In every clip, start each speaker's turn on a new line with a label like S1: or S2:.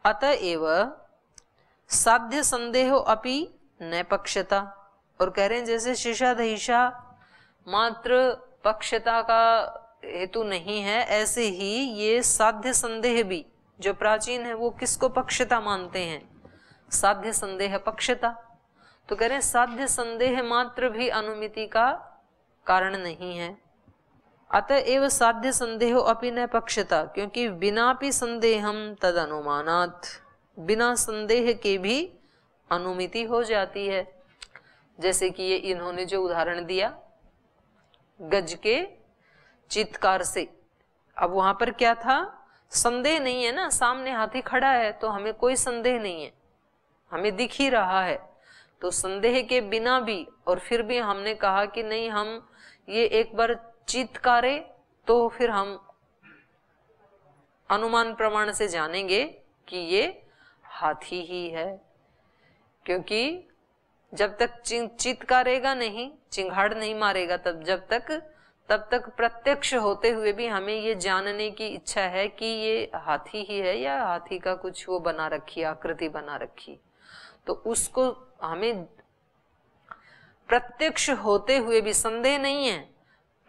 S1: अतएव साध्य संदेहो अपि न पक्षता। और कह रहे हैं जैसे शिशाधीशा मात्र पक्षता का हेतु नहीं है, ऐसे ही ये साध्य संदेह भी जो प्राचीन है वो किसको पक्षता मानते हैं? साध्य संदेह पक्षता। तो कह रहे हैं साध्य संदेह मात्र भी अनुमिति का कारण नहीं है। अतएव साध्य संदेहो अपि न पक्षता, क्योंकि बिनापि संदेहम तद अनुमानात्, बिना संदेह के भी अनुमिति हो जाती है। जैसे कि ये इन्होंने जो उदाहरण दिया गज के चित्कार से, अब वहां पर क्या था? संदेह नहीं है ना, सामने हाथी खड़ा है तो हमें कोई संदेह नहीं है, हमें दिख ही रहा है। तो संदेह के बिना भी, और फिर भी हमने कहा कि नहीं, हम ये एक बार चित्कारे तो फिर हम अनुमान प्रमाण से जानेंगे कि ये हाथी ही है। क्योंकि जब तक चित्कारेगा नहीं, चिंगाड़ नहीं मारेगा, तब तक प्रत्यक्ष होते हुए भी हमें ये जानने की इच्छा है कि ये हाथी ही है या हाथी का कुछ वो बना रखी, आकृति बना रखी। तो उसको हमें प्रत्यक्ष होते हुए भी संदेह नहीं है,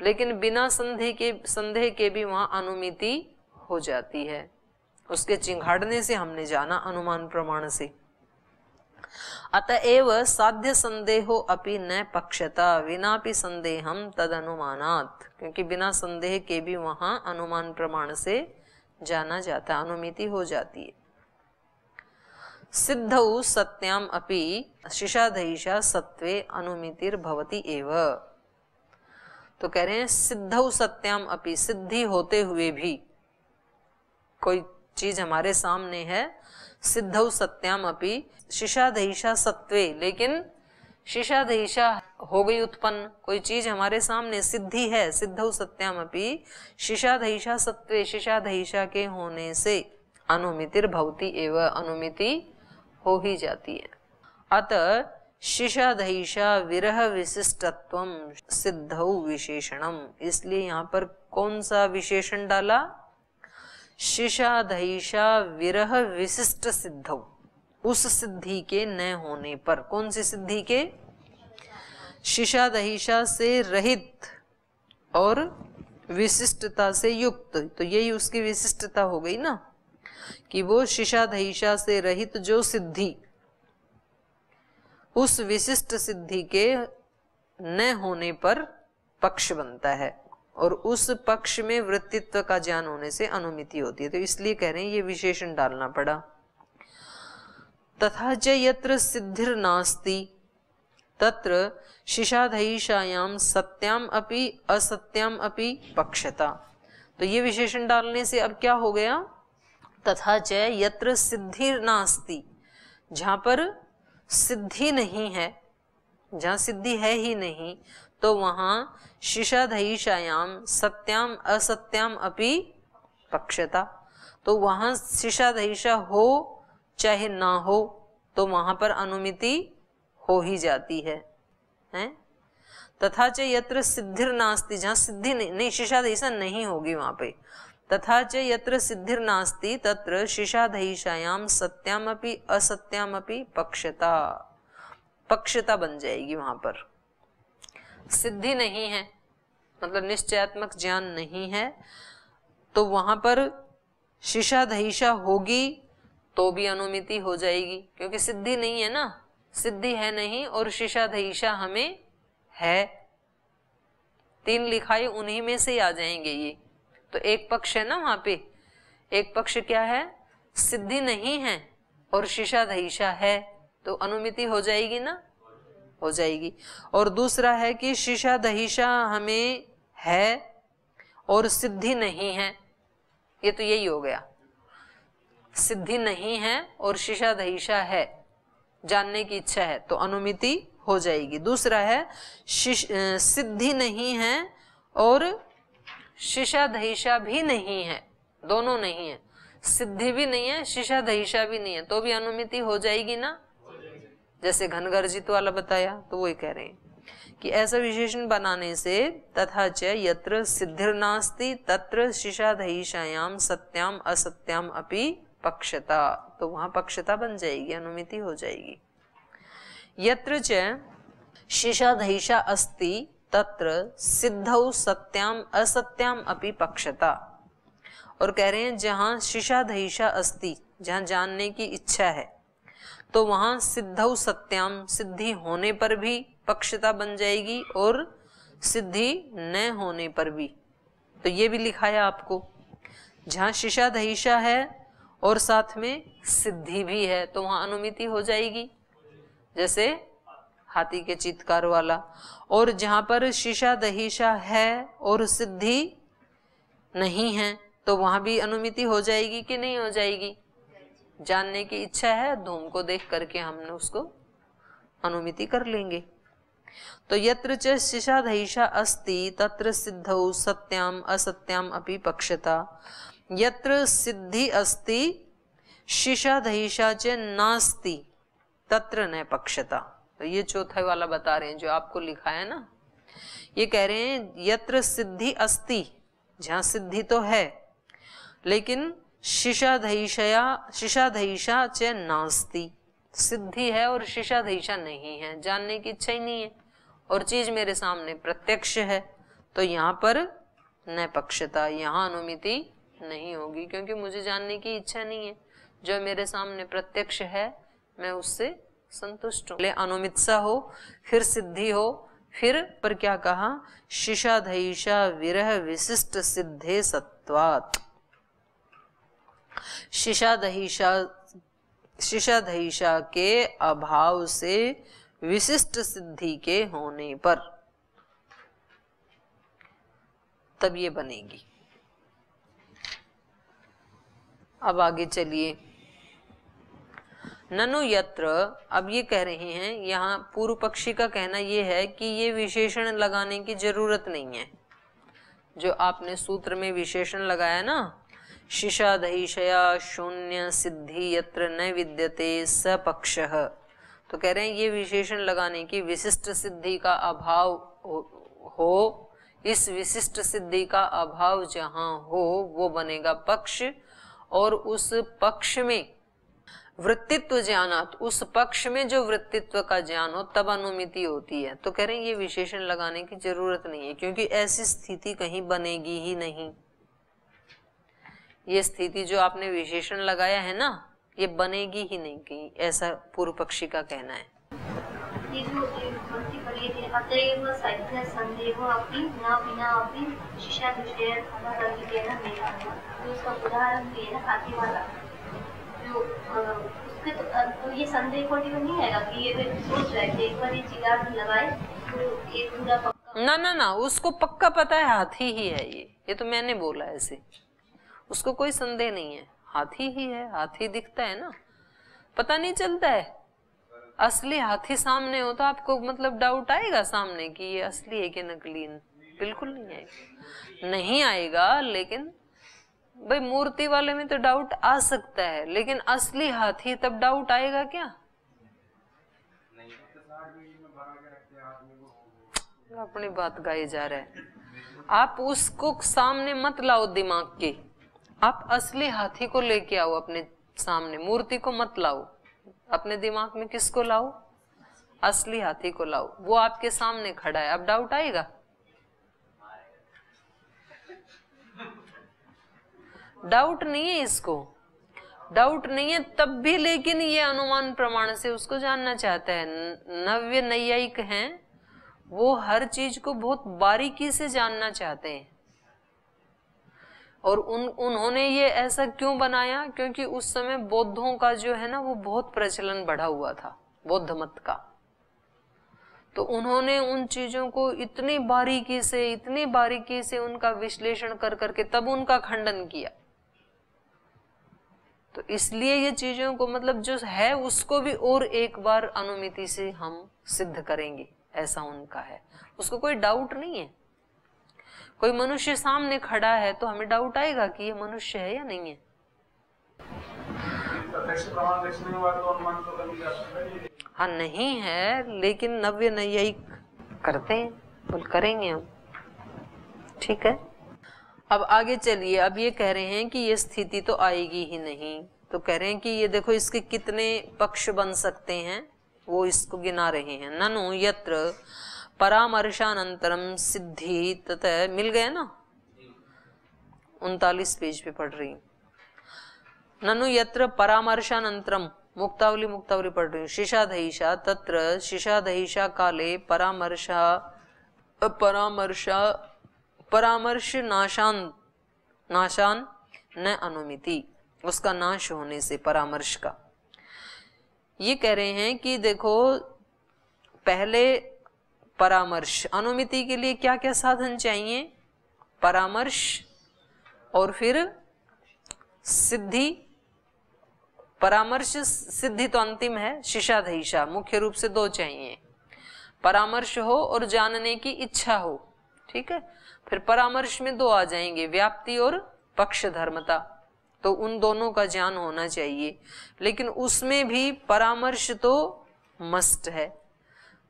S1: लेकिन बिना संदेह के भी वहां अनुमिति हो जाती है। उसके चिंगाड़ने से हमने जाना अनुमान प्रमाण से। अतएव साध्य संदेहो अपि न पक्षता विनापि संदेहम तद अनुमानात्, क्योंकि बिना संदेह के भी वहां अनुमान प्रमाण से जाना जाता, अनुमिति हो जाती है। सिद्धौ सत्याम अपि शिशाधैषा सत्वे अनुमितिर्भवति एव। तो कह रहे हैं सिद्धौ सत्याम अपि, सिद्धि होते हुए भी कोई चीज हमारे सामने है, सिद्धौ सत्याम अपि शिशाधैषा सत्वे, लेकिन शिशाधैषा हो गई उत्पन्न, कोई चीज हमारे सामने सिद्धि है, सिद्धौ सत्याम अपि शिशाधैषा सत्वे, शिशाधैषा के होने से अनुमितिर्भवति एव, अनुमिति हो ही जाती है। अतः शिशाधैषा विरह विशिष्टत्वम सिद्धौ विशेषणम, इसलिए यहाँ पर कौन सा विशेषण डाला? शिशाधैषा विरह विशिष्ट सिद्धौ, उस सिद्धि के न होने पर। कौन सी सिद्धि के? शिशाधैषा से रहित और विशिष्टता से युक्त, तो यही उसकी विशिष्टता हो गई ना, कि वो शिशाधैषा से रहित जो सिद्धि, उस विशिष्ट सिद्धि के न होने पर पक्ष बनता है, और उस पक्ष में वृत्तित्व का ज्ञान होने से अनुमिति होती है। तो इसलिए कह रहे हैं ये विशेषण डालना पड़ा। तथा च यत्र सिद्धिर नास्ति तत्र शिशाधैषायाम सत्याम अपि असत्याम अपि पक्षता। तो ये विशेषण डालने से अब क्या हो गया? तथा च यत्र सिद्धिर नास्ति, जहां पर सिद्धि नहीं है, जहां सिद्धि है ही नहीं, तो वहां शिशाधैषायाम सत्याम असत्याम अपि पक्षता। तो वहां शिशाधैषा हो चाहे ना हो, तो वहां पर अनुमिति हो ही जाती है, हैं? तथा च यत्र सिद्धिर नास्ति, जहां सिद्धि नहीं, शिशाधैषा नहीं होगी वहां पे। तथा च यत्र सिद्धिर नास्ति तत्र शिशाधैषायाम सत्यामपि असत्यामपि पक्षता, पक्षता बन जाएगी। वहां पर सिद्धि नहीं है, मतलब निश्चयात्मक ज्ञान नहीं है, तो वहां पर शिशाधैषा होगी तो भी अनुमिति हो जाएगी, क्योंकि सिद्धि नहीं है ना, सिद्धि है नहीं और शिशाधैषा हमें है। तीन लिखाई उन्हीं में से आ जाएंगे ये। तो एक पक्ष है ना वहां पे, एक पक्ष क्या है? सिद्धि नहीं है और शिशाधैषा है, तो अनुमिति हो जाएगी ना, हो जाएगी। और दूसरा है कि शिशाधैषा हमें है और सिद्धि नहीं है, ये तो यही हो गया। सिद्धि नहीं है और शिशाधैषा है, जानने की इच्छा है, तो अनुमिति हो जाएगी। दूसरा है सिद्धि नहीं है और शिशाधैषा भी नहीं है, दोनों नहीं है, सिद्धि भी नहीं है शिशाधैषा भी नहीं है, तो भी अनुमिति हो जाएगी ना। जैसे घनगर्जित वाला बताया, तो वही कह रहे हैं कि ऐसा विशेषण बनाने से तथा च यत्र सिद्धिर्नास्ति तत्र शिशाधैषायाम सत्याम असत्याम अपि पक्षता, तो वहां पक्षता बन जाएगी, अनुमिति हो जाएगी। यत्र च शिशाधैषा अस्ति तत्र सिद्धौ सत्याम असत्याम अपि पक्षता। और कह रहे हैं जहां शिशाधैषा अस्ति, जहां जानने की इच्छा है, तो वहां सिद्धौ सत्याम, सिद्धि होने पर भी पक्षता बन जाएगी और सिद्धि न होने पर भी। तो ये भी लिखा है आपको, जहां शिशाधैषा है और साथ में सिद्धि भी है तो वहां अनुमिति हो जाएगी, जैसे हाथी के चीत्कार वाला। और जहां पर शिशाधैषा है और सिद्धि नहीं है तो वहां भी अनुमिति हो जाएगी कि नहीं हो जाएगी? जानने की इच्छा है, धूम को देख करके हमने उसको अनुमिति कर लेंगे। तो यत्र च शिशाधैषा अस्ति तत्र सिद्धौ सत्याम असत्याम अपि पक्षता। यत्र सिद्धि अस्ति शिशाधैषा च नास्ति तत्र न पक्षता। तो ये चौथा वाला बता रहे हैं जो आपको लिखा है ना, ये कह रहे हैं यत्र सिद्धि अस्ति, जहां सिद्धि तो है लेकिन शिशाधैषा च नास्ति, सिद्धि है और शिशाधैषा नहीं है, जानने की इच्छा ही नहीं है और चीज मेरे सामने प्रत्यक्ष है, तो यहाँ पर न पक्षता, यहाँ अनुमिति नहीं होगी क्योंकि मुझे जानने की इच्छा नहीं है। जो मेरे सामने प्रत्यक्ष है मैं उससे संतुष्ट हूँ। अनुमित्सा हो, फिर सिद्धि हो, फिर पर क्या कहा? शिशाधैषा विरह विशिष्ट सिद्धे सत्वात्। शिशाधैषा के अभाव से विशिष्ट सिद्धि के होने पर तब ये बनेगी। अब आगे चलिए, ननु यत्र, अब ये कह रहे हैं, यहाँ पूर्व पक्षी का कहना ये है कि ये विशेषण लगाने की जरूरत नहीं है। जो आपने सूत्र में विशेषण लगाया ना, शिशाधैषया शून्य सिद्धि यत्र न विद्यते स पक्षः, तो कह रहे हैं ये विशेषण लगाने की विशिष्ट सिद्धि का अभाव हो, इस विशिष्ट सिद्धि का अभाव जहां हो वो बनेगा पक्ष, और उस पक्ष में वृत्तित्व ज्ञानात, उस पक्ष में जो वृत्तित्व का ज्ञान हो तब अनुमिति होती है। तो कह रहे हैं ये विशेषण लगाने की जरूरत नहीं है क्योंकि ऐसी स्थिति कहीं बनेगी ही नहीं। ये स्थिति जो आपने विशेषण लगाया है ना, ये बनेगी ही नहीं कहीं, ऐसा पूर्व पक्षी का कहना है।
S2: ये जो अतएव साध्य संदेहो अपि न विना अपि शिशाधैषा अनादरितेन मेला, तो उसका उदाहरण दिए ना हाथी वाला, जो उसके तो ये संदेह को नहीं आएगा कि ये सोच रहे थे एक बार ये चिराग लगाए तो ये पूरा पक्का।
S1: ना ना ना, उसको पक्का पता है हाथी ही है ये तो मैंने बोला ऐसे, उसको कोई संदेह नहीं है, हाथी ही है, हाथी दिखता है ना, पता नहीं चलता है। असली हाथी सामने हो तो आपको मतलब डाउट आएगा सामने कि ये असली है कि नकली? बिल्कुल नहीं आएगा, नहीं आएगा। लेकिन भाई मूर्ति वाले में तो डाउट आ सकता है, लेकिन असली हाथी तब डाउट आएगा क्या? अपनी बात गाई जा रहा है, आप उसको सामने मत लाओ दिमाग के, आप असली हाथी को लेके आओ अपने सामने, मूर्ति को मत लाओ अपने दिमाग में। किसको लाओ? असली हाथी को लाओ, वो आपके सामने खड़ा है, अब डाउट आएगा? डाउट नहीं है, इसको डाउट नहीं है तब भी, लेकिन ये अनुमान प्रमाण से उसको जानना चाहता है। नव्य नैयायिक हैं, वो हर चीज को बहुत बारीकी से जानना चाहते हैं। और उन्होंने ये ऐसा क्यों बनाया? क्योंकि उस समय बौद्धों का जो है ना वो बहुत प्रचलन बढ़ा हुआ था, बौद्ध मत का। तो उन्होंने उन चीजों को इतनी बारीकी से उनका विश्लेषण कर करके तब उनका खंडन किया। तो इसलिए ये चीजों को मतलब जो है उसको भी और एक बार अनुमिति से हम सिद्ध करेंगे, ऐसा उनका है। उसको कोई डाउट नहीं है। कोई मनुष्य सामने खड़ा है तो हमें डाउट आएगा कि ये मनुष्य है या नहीं है। हाँ नहीं है, लेकिन नव्य नैयायिक करते हैं, बोल करेंगे हम, ठीक है। अब आगे चलिए, अब ये कह रहे हैं कि ये स्थिति तो आएगी ही नहीं, तो कह रहे हैं कि ये देखो इसके कितने पक्ष बन सकते हैं, वो इसको गिना रहे हैं। ननु यत्र परामर्शानंतरम सिद्धि ततः, मिल गया ना, 39 पेज पे पढ़ रही हूँ। ननु यत्र परामर्शानंतरम, मुक्तावली पढ़ रही हूँ। शिशाधईशा तत्र शिशाधईशा काले परामर्श नाशान न अनुमिति, उसका नाश होने से परामर्श का। ये कह रहे हैं कि देखो पहले परामर्श, अनुमिति के लिए क्या क्या साधन चाहिए? परामर्श और फिर सिद्धि। परामर्श सिद्धि तो अंतिम है, शिशाधईशा मुख्य रूप से 2 चाहिए, परामर्श हो और जानने की इच्छा हो, ठीक है। फिर परामर्श में 2 आ जाएंगे, व्याप्ति और पक्षधर्मता, तो उन दोनों का ज्ञान होना चाहिए। लेकिन उसमें भी परामर्श तो मस्ट है।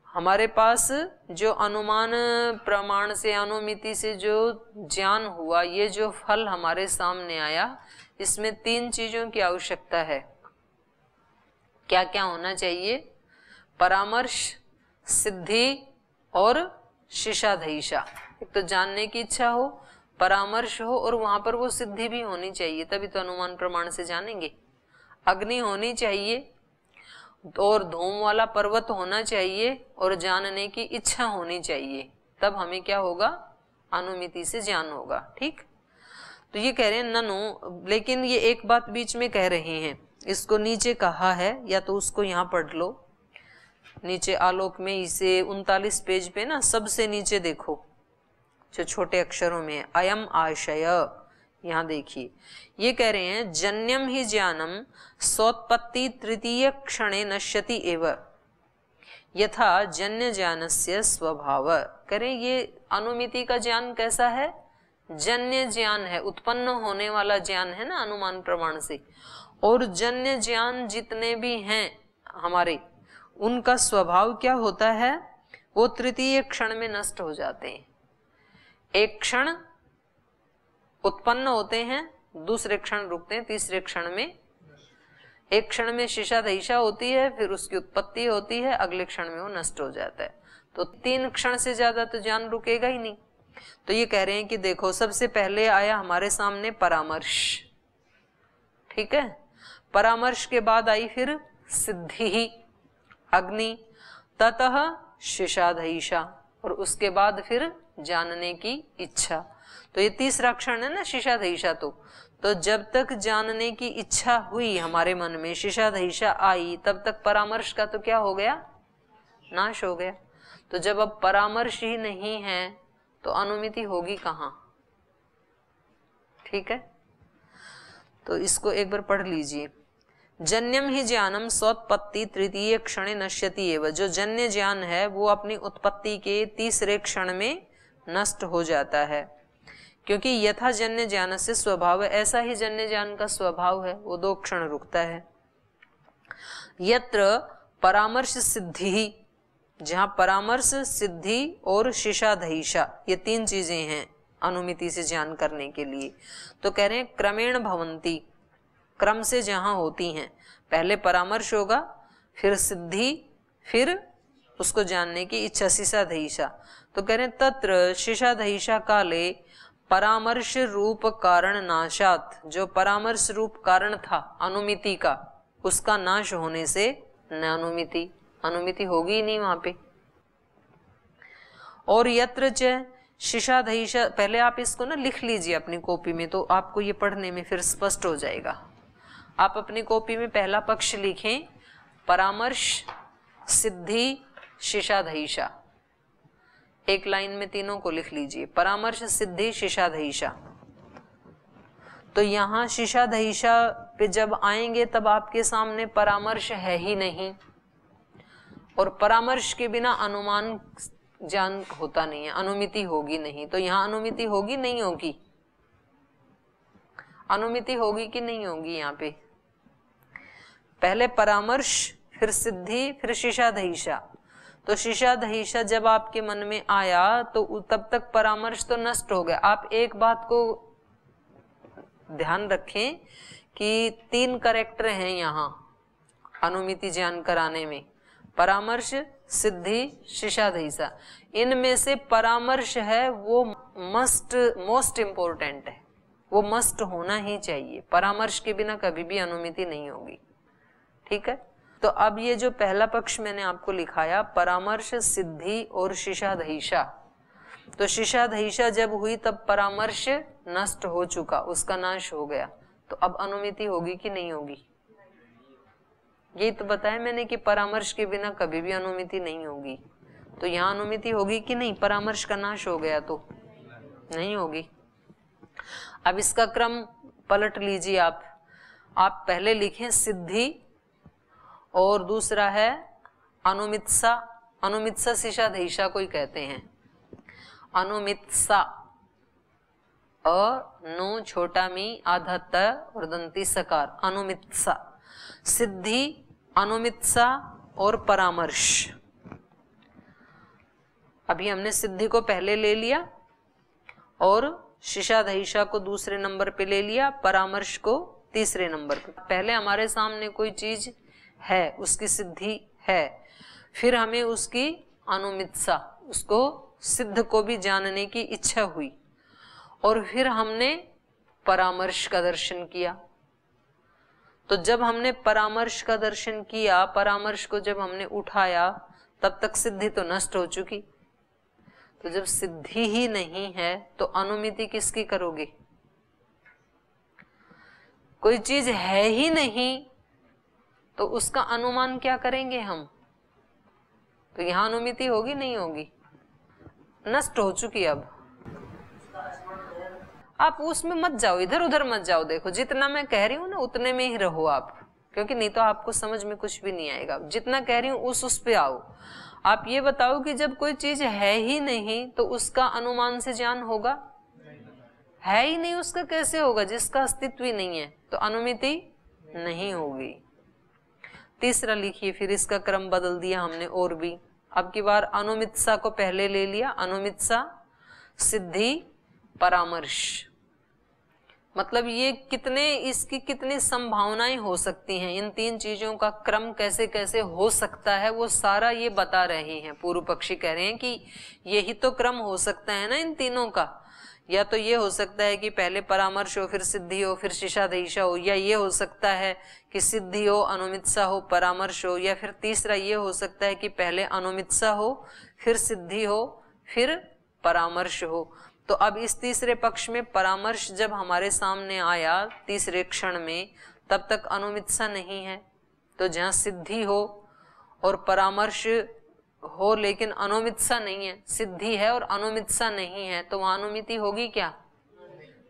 S1: हमारे पास जो अनुमान प्रमाण से, अनुमिति से जो ज्ञान हुआ, ये जो फल हमारे सामने आया, इसमें 3 चीजों की आवश्यकता है। क्या क्या होना चाहिए? परामर्श, सिद्धि और शिशाधईशा। एक तो जानने की इच्छा हो, परामर्श हो और वहां पर वो सिद्धि भी होनी चाहिए, तभी तो अनुमान प्रमाण से जानेंगे। अग्नि होनी चाहिए और धूम वाला पर्वत होना चाहिए और जानने की इच्छा होनी चाहिए, तब हमें क्या होगा? अनुमिति से ज्ञान होगा, ठीक। तो ये कह रहे हैं ननु, लेकिन ये एक बात बीच में कह रहे हैं, इसको नीचे कहा है, या तो उसको यहाँ पढ़ लो नीचे आलोक में, इसे 39 पेज पे ना सबसे नीचे देखो जो छोटे अक्षरों में, अयम आशय, यहाँ देखिए। ये कह रहे हैं जन्यम ही ज्ञानम सोत्पत्ति तृतीय क्षणे नश्यति एव यथा जन्य ज्ञानस्य स्वभाव। करें ये अनुमिति का ज्ञान कैसा है? जन्य ज्ञान है, उत्पन्न होने वाला ज्ञान है ना अनुमान प्रमाण से। और जन्य ज्ञान जितने भी हैं हमारे, उनका स्वभाव क्या होता है? वो तृतीय क्षण में नष्ट हो जाते हैं। एक क्षण उत्पन्न होते हैं, दूसरे क्षण रुकते हैं, तीसरे क्षण में, एक क्षण में शिशाधईशा होती है, फिर उसकी उत्पत्ति होती है, अगले क्षण में वो नष्ट हो जाता है। तो 3 क्षण से ज्यादा तो ज्ञान रुकेगा ही नहीं। तो ये कह रहे हैं कि देखो सबसे पहले आया हमारे सामने परामर्श, ठीक है। परामर्श के बाद आई फिर सिद्धि, अग्नि, ततः शिशाधईशा, और उसके बाद फिर जानने की इच्छा। तो ये तीसरा क्षण है ना शिशाधईशा। तो जब तक जानने की इच्छा हुई हमारे मन में, शिशाधईशा आई, तब तक परामर्श का तो क्या हो गया? नाश हो गया। तो जब अब परामर्श ही नहीं है तो अनुमिति होगी कहाँ? ठीक है, तो इसको एक बार पढ़ लीजिए। जन्यम ही ज्ञानम सोत्पत्ति तृतीय क्षणे नश्यति एव, जो जन्य ज्ञान है वो अपनी उत्पत्ति के तीसरे क्षण में नष्ट हो जाता है, क्योंकि यथा जन्य ज्ञान से स्वभाव है, ऐसा ही जन्य ज्ञान का स्वभाव है, वो 2 क्षण रुकता है। यत्र परामर्श सिद्धि, जहां परामर्श, सिद्धि और शिशाधईशा, ये 3 चीजें हैं अनुमिति से ज्ञान करने के लिए। तो कह रहे हैं क्रमेण भवंती, क्रम से जहां होती हैं, पहले परामर्श होगा, फिर सिद्धि, फिर उसको जानने की इच्छा, शिशाधईशा। तो कह रहे हैं तत्र शिशाधईशा काले परामर्श रूप कारण नाशात, जो परामर्श रूप कारण था अनुमिति का, उसका नाश होने से न अनुमिति, अनुमिति होगी ही नहीं वहां पे। और यत्र च शिशाधईशा, पहले आप इसको ना लिख लीजिए अपनी कॉपी में, तो आपको ये पढ़ने में फिर स्पष्ट हो जाएगा। आप अपनी कॉपी में पहला पक्ष लिखें, परामर्श, सिद्धि, शिशाधईशा, एक लाइन में तीनों को लिख लीजिए, परामर्श, सिद्धि, शिशाधईशा। तो यहाँ शिशाधईशा पे जब आएंगे तब आपके सामने परामर्श है ही नहीं, और परामर्श के बिना अनुमान ज्ञान होता नहीं है, अनुमिति होगी नहीं। तो यहाँ अनुमिति होगी नहीं होगी? अनुमिति होगी कि नहीं होगी? यहाँ पे पहले परामर्श, फिर सिद्धि, फिर शिशाधईशा। तो शिशाधईशा जब आपके मन में आया तो तब तक परामर्श तो नष्ट हो गया। आप एक बात को ध्यान रखें कि 3 कैरेक्टर हैं यहाँ अनुमिति ज्ञान कराने में, परामर्श, सिद्धि, शिशाधीशा। इनमें से परामर्श है वो मोस्ट इम्पोर्टेंट है, वो मस्ट होना ही चाहिए। परामर्श के बिना कभी भी अनुमिति नहीं होगी। ठीक है, तो अब ये जो पहला पक्ष मैंने आपको लिखाया, परामर्श, सिद्धि और शिशाधीशा, तो शिशाधीशा जब हुई तब परामर्श नष्ट हो चुका, उसका नाश हो गया, तो अब अनुमिति होगी कि नहीं होगी? ये तो बताया मैंने कि परामर्श के बिना कभी भी अनुमिति नहीं होगी। तो यहाँ अनुमिति होगी कि नहीं? परामर्श का नाश हो गया तो नहीं होगी। अब इसका क्रम पलट लीजिए आप पहले लिखें सिद्धि और दूसरा है अनुमित्सा। अनुमित्सा शिशाधीशा को ही कहते हैं। अनुमित्सा, नो छोटा मी आधा त और दंती सकार, अनुमित्सा। सिद्धि, अनुमित्सा और परामर्श। अभी हमने सिद्धि को पहले ले लिया और शिशाधीशा को दूसरे नंबर पे ले लिया, परामर्श को तीसरे नंबर पे। पहले हमारे सामने कोई चीज है, उसकी सिद्धि है, फिर हमें उसकी अनुमित्सा, उसको सिद्ध को भी जानने की इच्छा हुई, और फिर हमने परामर्श का दर्शन किया। तो जब हमने परामर्श का दर्शन किया, परामर्श को जब हमने उठाया, तब तक सिद्धि तो नष्ट हो चुकी। तो जब सिद्धि ही नहीं है तो अनुमिति किसकी करोगे? कोई चीज है ही नहीं तो उसका अनुमान क्या करेंगे हम? तो यहां अनुमिति होगी नहीं होगी? नष्ट हो चुकी। अब आप उसमें मत जाओ, इधर उधर मत जाओ। देखो जितना मैं कह रही हूं ना उतने में ही रहो आप, क्योंकि नहीं तो आपको समझ में कुछ भी नहीं आएगा। जितना कह रही हूं उस पे आओ। आप ये बताओ कि जब कोई चीज है ही नहीं तो उसका अनुमान से ज्ञान होगा? है ही नहीं, उसका कैसे होगा? जिसका अस्तित्व ही नहीं है तो अनुमिति नहीं होगी। तीसरा लिखिए, फिर इसका क्रम बदल दिया हमने और भी। अब की बार अनुमित्सा को पहले ले लिया, अनुमित्सा, सिद्धि, परामर्श। मतलब ये इसकी कितनी संभावनाएं हो सकती हैं, इन 3 चीजों का क्रम कैसे कैसे हो सकता है, वो सारा ये बता रहे हैं। पूर्व पक्षी कह रहे हैं कि यही तो क्रम हो सकता है ना इन तीनों का। या तो ये हो सकता है कि पहले परामर्श हो, फिर सिद्धि हो, फिर शिशाधीशा हो, या ये हो सकता है कि सिद्धि हो, अनुमित्सा हो, परामर्श हो, या फिर तीसरा ये हो सकता है कि पहले अनुमित्सा हो, फिर सिद्धि हो, फिर परामर्श हो। तो अब इस तीसरे पक्ष में परामर्श जब हमारे सामने आया तीसरे क्षण में, तब तक अनुमित्सा नहीं है। तो जहां सिद्धि हो और परामर्श हो लेकिन अनुमित्सा नहीं है, सिद्धि है और अनुमित्सा नहीं है, तो वहां अनुमिति होगी क्या?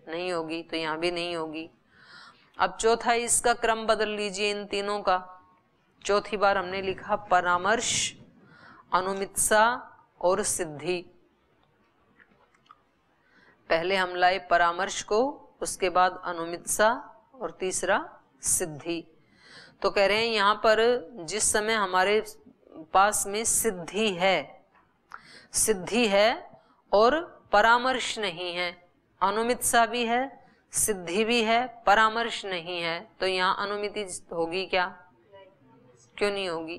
S1: नहीं होगी। तो यहां भी नहीं होगी। अब चौथा इसका क्रम बदल लीजिए इन तीनों का। चौथी बार हमने लिखा परामर्श, अनुमित्सा और सिद्धि। पहले हम लाए परामर्श को, उसके बाद अनुमित्सा और तीसरा सिद्धि। तो कह रहे हैं यहां पर जिस समय हमारे पास में सिद्धि है और परामर्श नहीं है, अनुमित्सा भी है, सिद्धि भी है, परामर्श नहीं है, तो यहाँ अनुमिति होगी क्या? क्यों नहीं होगी?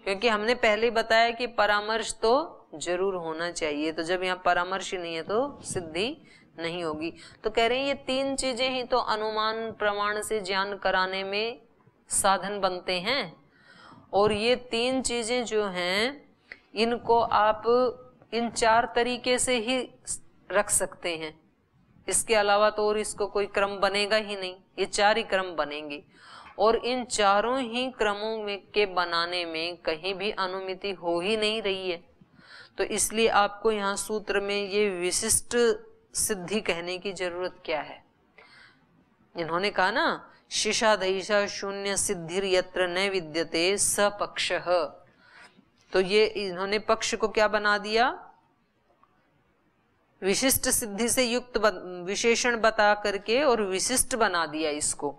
S1: क्योंकि हमने पहले बताया कि परामर्श तो जरूर होना चाहिए। तो जब यहाँ परामर्श ही नहीं है तो सिद्धि नहीं होगी। तो कह रहे हैं ये 3 चीजें ही तो अनुमान प्रमाण से ज्ञान कराने में साधन बनते हैं, और ये 3 चीजें जो हैं इनको आप इन 4 तरीके से ही रख सकते हैं। इसके अलावा तो और इसको कोई क्रम बनेगा ही नहीं, ये 4 ही क्रम बनेंगे। और इन चारों ही क्रमों में के बनाने में कहीं भी अनुमिति हो ही नहीं रही है। तो इसलिए आपको यहाँ सूत्र में ये विशिष्ट सिद्धि कहने की जरूरत क्या है? इन्होंने कहा ना शिशाधीशा शून्य सिद्धिर यत्र न विद्यते स पक्षः। तो ये इन्होंने पक्ष को क्या बना दिया? विशिष्ट सिद्धि से युक्त विशेषण बता करके और विशिष्ट बना दिया इसको।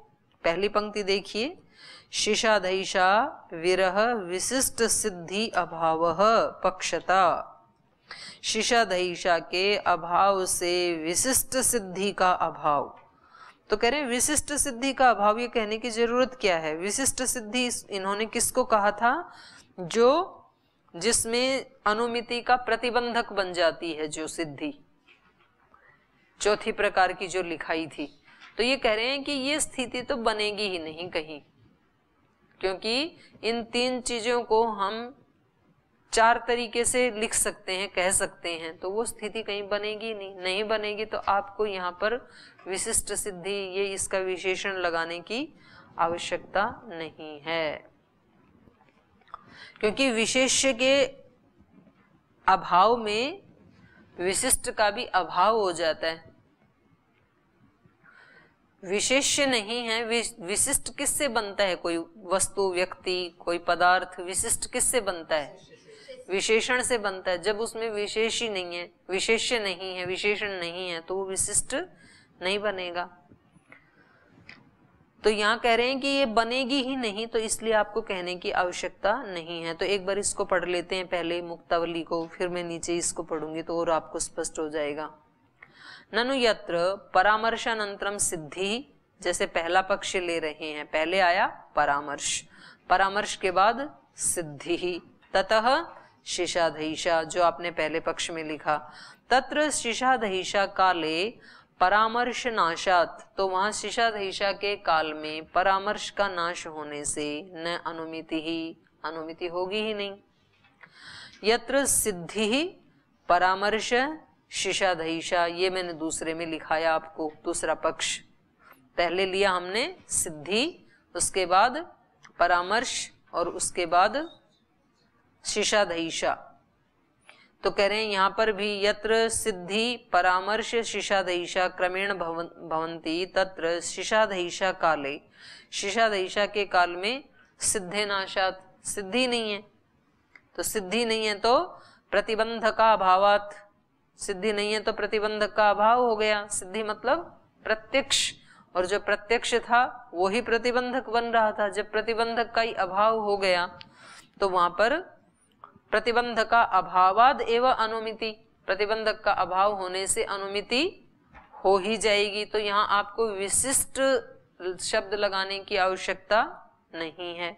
S1: पहली पंक्ति देखिए, शिशाधीशा विरह विशिष्ट सिद्धि अभावः पक्षता। शिशाधीशा के अभाव से विशिष्ट सिद्धि का अभाव। तो कह रहे हैं विशिष्ट सिद्धि का अभाव, ये कहने की जरूरत क्या है? विशिष्ट सिद्धि इन्होंने किसको कहा था? जो जिसमें अनुमिति का प्रतिबंधक बन जाती है, जो सिद्धि चौथी प्रकार की जो लिखाई थी। तो ये कह रहे हैं कि ये स्थिति तो बनेगी ही नहीं कहीं, क्योंकि इन तीन चीजों को हम चार तरीके से लिख सकते हैं, कह सकते हैं, तो वो स्थिति कहीं बनेगी नहीं बनेगी। तो आपको यहाँ पर विशिष्ट सिद्धि, ये इसका विशेषण लगाने की आवश्यकता नहीं है, क्योंकि विशेष्य के अभाव में विशिष्ट का भी अभाव हो जाता है। विशेष्य नहीं है, विशिष्ट किससे बनता है? कोई वस्तु, व्यक्ति, कोई पदार्थ विशिष्ट किससे बनता है? विशेषण से बनता है। जब उसमें विशेष ही नहीं है, विशेष्य नहीं है, विशेषण नहीं है, तो वो विशिष्ट नहीं बनेगा। तो यहाँ कह रहे हैं कि ये बनेगी ही नहीं, तो इसलिए आपको कहने की आवश्यकता नहीं है। तो एक बार इसको पढ़ लेते हैं पहले मुक्तावली को, फिर मैं नीचे इसको पढ़ूंगी तो और आपको स्पष्ट हो जाएगा। ननु यत्र परामर्शानंतरम सिद्धि, जैसे पहला पक्ष ले रहे हैं, पहले आया परामर्श, परामर्श के बाद सिद्धि, ततः शिशाधीशा, जो आपने पहले पक्ष में लिखा, तत्र शिशाधीशा काले परामर्श नाशात, तो वहां शिशाधीशा के काल में परामर्श का नाश होने से न अनुमिति ही, अनुमिति होगी ही नहीं। यत्र सिद्धि परामर्श शिशाधीशा, ये मैंने दूसरे में लिखाया आपको, दूसरा पक्ष। पहले लिया हमने सिद्धि, उसके बाद परामर्श और उसके बाद शिशाधीशा। तो कह रहे हैं यहाँ पर भी यत्र सिद्धि परामर्श शिशाधीशा क्रमेण भवन्ति, तत्र शिशाधीशा काले, शिशाधीशा के काल में सिद्धे नाशात, सिद्धि नहीं है। तो सिद्धि नहीं है तो प्रतिबंधक का अभावात, सिद्धि नहीं है तो प्रतिबंधक का अभाव हो गया। सिद्धि मतलब प्रत्यक्ष, और जो प्रत्यक्ष था वो ही प्रतिबंधक बन रहा था। जब प्रतिबंधक का ही अभाव हो गया तो वहां पर प्रतिबंधक का अभावाद एवं अनुमिति, प्रतिबंधक का अभाव होने से अनुमिति हो ही जाएगी। तो यहाँ आपको विशिष्ट शब्द लगाने की आवश्यकता नहीं है।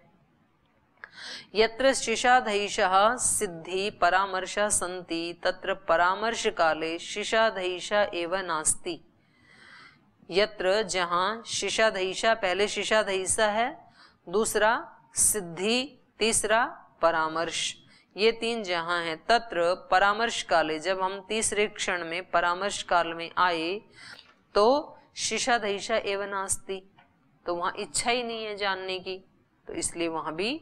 S1: यत्र शिशाधीशः सिद्धि परामर्शा सन्ति, तत्र परामर्श काले शिशाधीशा एव नास्ति। यत्र, जहाँ शिशाधीशा, पहले शिशाधीशा है, दूसरा सिद्धि, तीसरा परामर्श, ये तीन जहां हैं, तत्र परामर्श काले, जब हम तीसरे क्षण में परामर्श काल में आए तो शिशाधीशा एवं नास्ति, तो वहां इच्छा ही नहीं है जानने की, तो इसलिए वहां भी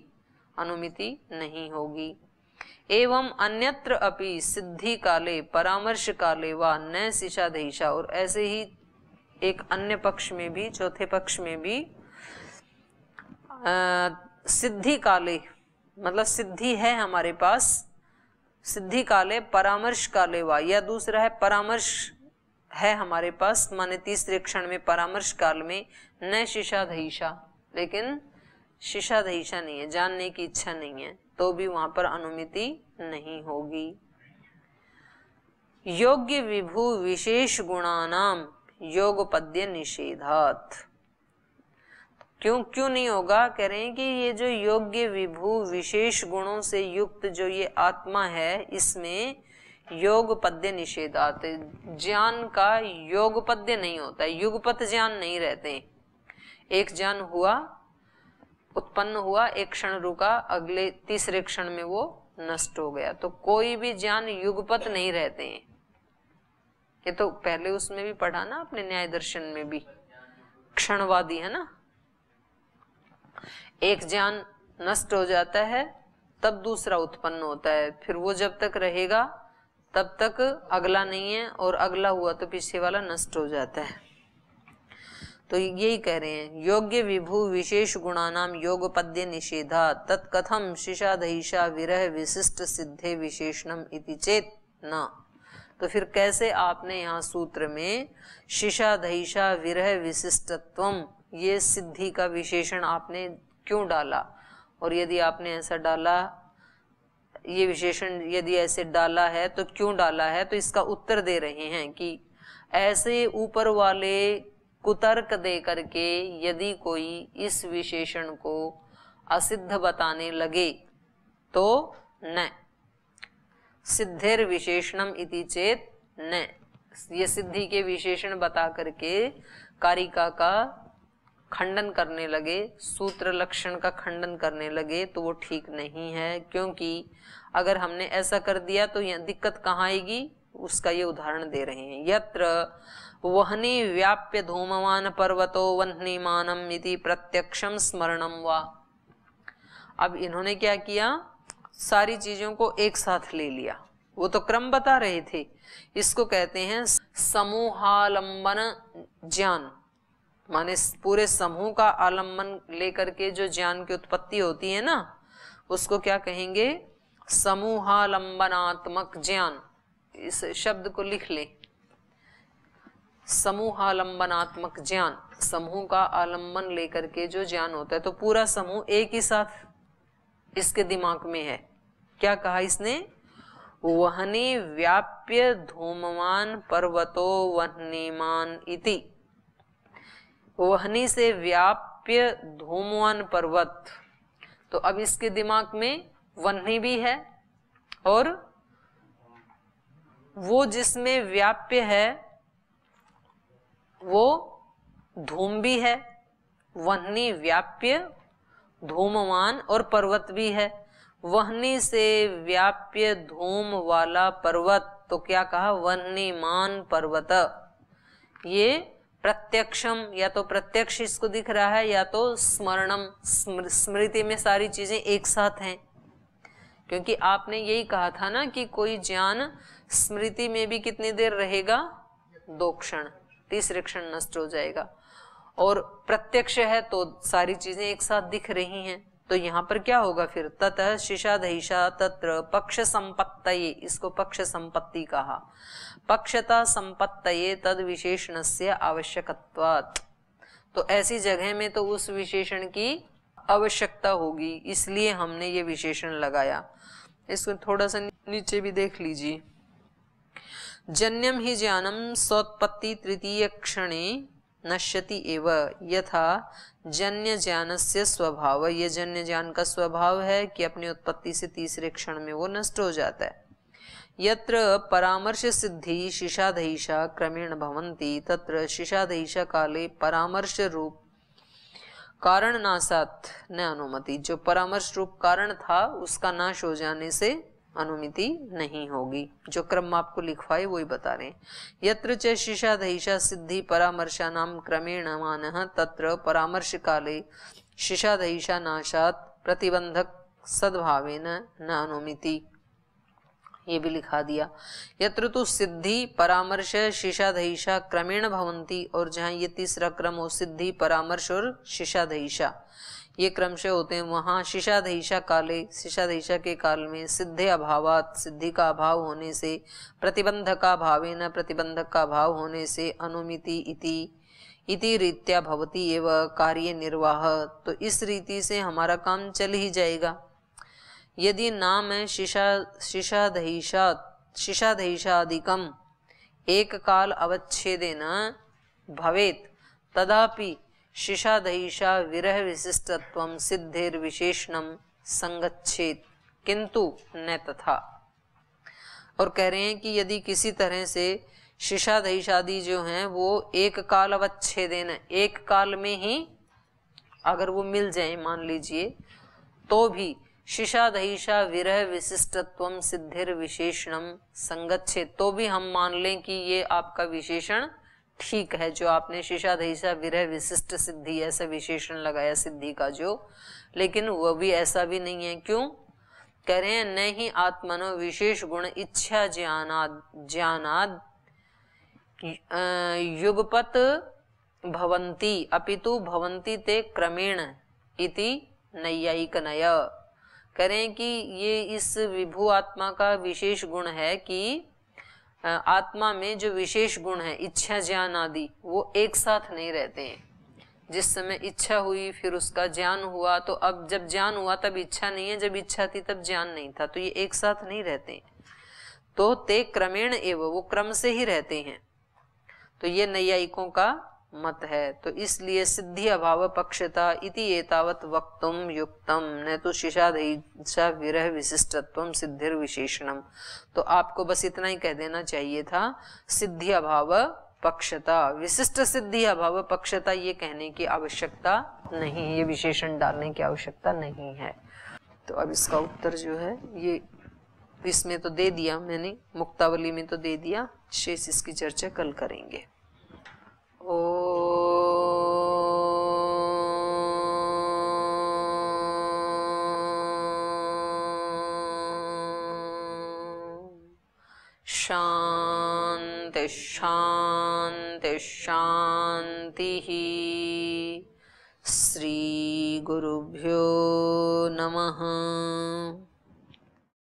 S1: अनुमिति नहीं होगी। एवं अन्यत्र अपि सिद्धि काले परामर्श काले वा न शिशाधीशा, और ऐसे ही एक अन्य पक्ष में भी, चौथे पक्ष में भी सिद्धि काले, मतलब सिद्धि है हमारे पास, सिद्धि काले परामर्श काले वा, या दूसरा है परामर्श है हमारे पास, माने तीसरे क्षण में परामर्श काल में न शिशाधीशा, लेकिन शिशाधीशा नहीं है, जानने की इच्छा नहीं है, तो भी वहां पर अनुमिति नहीं होगी। योग्य विभु विशेष गुणानाम योगपद्य निषेधात्, क्यों नहीं होगा? कह रहे हैं कि ये जो योग्य विभु विशेष गुणों से युक्त जो ये आत्मा है, इसमें योगपद्य निषेधात्, ज्ञान का योगपद्य नहीं होता है, युगपत ज्ञान नहीं रहते। एक ज्ञान हुआ, उत्पन्न हुआ, एक क्षण रुका, अगले तीसरे क्षण में वो नष्ट हो गया, तो कोई भी ज्ञान युगपत नहीं रहते हैं। ये तो पहले उसमें भी पढ़ा ना अपने न्याय दर्शन में भी, क्षणवादी है ना। एक ज्ञान नष्ट हो जाता है तब दूसरा उत्पन्न होता है, फिर वो जब तक रहेगा तब तक अगला नहीं है, और अगला हुआ तो पीछे वाला नष्ट हो जाता है। तो यही कह रहे हैं, योग्य विभु विशेष गुणानाम योगपद्य निषेधा तत्कथम शिशाधीशा विरह विशिष्ट सिद्धे विशेषणम इति चेत न। तो फिर कैसे आपने यहाँ सूत्र में शिशाधीशा विरह विशिष्टत्वम, ये सिद्धि का विशेषण आपने क्यों डाला? और यदि आपने ऐसा डाला, ये विशेषण यदि ऐसे डाला है तो क्यों डाला है? तो इसका उत्तर दे रहे हैं कि ऐसे ऊपर वाले कुतर्क दे करके यदि कोई इस विशेषण को असिद्ध बताने लगे तो न सिद्धिर विशेषणम इति चेत न, ये सिद्धि के विशेषण बता करके कारिका का खंडन करने लगे, सूत्र लक्षण का खंडन करने लगे तो वो ठीक नहीं है। क्योंकि अगर हमने ऐसा कर दिया तो यह दिक्कत कहाँ आएगी, उसका ये उदाहरण दे रहे हैं। यत्र वह्नि व्याप्य धूमवान पर्वतो वह्निमानम इति प्रत्यक्षम स्मरणम वा। अब इन्होंने क्या किया, सारी चीजों को एक साथ ले लिया, वो तो क्रम बता रहे थे। इसको कहते हैं समूहालंबन ज्ञान, माने पूरे समूह का आलंबन लेकर के जो ज्ञान की उत्पत्ति होती है ना, उसको क्या कहेंगे, समूहालंबनात्मक ज्ञान। इस शब्द को लिख ले, समूहालंबनात्मक ज्ञान, समूह का आलंबन लेकर के जो ज्ञान होता है, तो पूरा समूह एक ही साथ इसके दिमाग में है। क्या कहा इसने, वह्नि व्याप्य धूमवान पर्वतो वह्निमान इति, वह्नि से व्याप्य धूमवान पर्वत, तो अब इसके दिमाग में वह्नि भी है और वो जिसमें व्याप्य है वो धूम भी है। वह्नि व्याप्य धूमवान और पर्वत भी है। वह्नि से व्याप्य धूम वाला पर्वत, तो क्या कहा, वह्निमान पर्वत। ये प्रत्यक्षम, या तो प्रत्यक्ष इसको दिख रहा है या तो स्मरणम, स्मृति में सारी चीजें एक साथ हैं। क्योंकि आपने यही कहा था ना कि कोई ज्ञान स्मृति में भी कितनी देर रहेगा, 2 क्षण, तीसरे क्षण नष्ट हो जाएगा। और प्रत्यक्ष है तो सारी चीजें एक साथ दिख रही हैं। तो यहाँ पर क्या होगा फिर, ततः शिशाधैषा तत्र पक्ष संपत्तये, इसको पक्ष संपत्ति कहा, पक्षता संपत्तये तद विशेषणस्य आवश्यकत्वात्। तो ऐसी जगह में तो उस विशेषण की आवश्यकता होगी, इसलिए हमने ये विशेषण लगाया। इसको थोड़ा सा नीचे भी देख लीजिए। जन्यम ही ज्ञानम सोत्पत्ति तृतीय क्षणे नश्यति एव, यथा जन्य ज्ञानस्य स्वभाव, ये जन्य ज्ञान का स्वभाव है कि अपनी उत्पत्ति से तीसरे क्षण में वो नष्ट हो जाता है। यत्र परामर्श सिद्धि शिशाधैषा क्रमेण भवन्ति तत्र शिशाधैषा काले परामर्श रूप कारण नाशात न अनुमति, जो परामर्श रूप कारण था उसका नाश हो जाने से अनुमति नहीं होगी। जो क्रम आपको लिखवाए वही बता रहे हैं। यत्र च शिशाधैषा सिद्धि परामर्शा नाम क्रमेण मानः तत्र परामर्श काले शिशाधैषा नाशात प्रतिबंधक सद्भावेन न अनुमिति, ये भी लिखा दिया। यत्र तो सिद्धि परामर्श शिशाधैषा क्रमेण भवन्ति, और जहाँ ये तीसरा क्रम हो सिद्धि परामर्श और शिशाधैषा ये क्रम से होते हैं, वहाँ शिशाधैषा काले, शिशाधैषा के काल में सिद्धे अभावात, सिद्धि का अभाव होने से, प्रतिबंधक का भावेन, प्रतिबंधक का अभाव होने से, अनुमिति इति रीत्या भवति एव कार्य निर्वाह, तो इस रीति से हमारा काम चल ही जाएगा। यदि नाम है शिशाधैषादिकम एक काल अवच्छेदेन भवेत तदापि शिशाधैषा विरह विशिष्टत्वं सिद्धेर विशेषणम संगच्छेत किंतु न तथा। और कह रहे हैं कि यदि किसी तरह से शिशाधैषादि जो हैं वो एक काल अवच्छेदेन, एक काल में ही अगर वो मिल जाए मान लीजिए, तो भी शिशाधैषा विरह विशिष्टत्वं सिद्धिर विशेषणम संगच्छेत, तो भी हम मान लें कि ये आपका विशेषण ठीक है, जो आपने शिशाधैषा विरह विशिष्ट सिद्धि ऐसा विशेषण लगाया सिद्धि का जो, लेकिन वह भी ऐसा भी नहीं है। क्यों कह रहे हैं, न ही आत्मनो विशेष गुण इच्छा ज्ञानाद युगपत भवन्ति अपितु भवन्ति ते क्रमेण इति नैयायिकनय। कह रहे हैं कि ये इस विभु आत्मा का विशेष गुण है कि आत्मा में जो विशेष गुण है इच्छा ज्ञान आदि वो एक साथ नहीं रहते हैं। जिस समय इच्छा हुई फिर उसका ज्ञान हुआ, तो अब जब ज्ञान हुआ तब इच्छा नहीं है, जब इच्छा थी तब ज्ञान नहीं था, तो ये एक साथ नहीं रहते हैं। तो ते क्रमेण एवं, वो क्रम से ही रहते हैं। तो ये नैयायिकों का मत है। तो इसलिए सिद्धि अभाव पक्षता इति एतावत वक्तुम युक्तम न तो शिशाधीशा विरह विशिष्टत्वम सिद्धिर विशेषणम। तो आपको बस इतना ही कह देना चाहिए था, सिद्धि अभाव पक्षता, विशिष्ट सिद्धि अभाव पक्षता ये कहने की आवश्यकता नहीं, ये विशेषण डालने की आवश्यकता नहीं है। तो अब इसका उत्तर जो है ये इसमें तो दे दिया मैंने, मुक्तावली में तो दे दिया, शेष इसकी चर्चा कल करेंगे। शांति शांति शांति। श्री गुरुभ्यो नमः।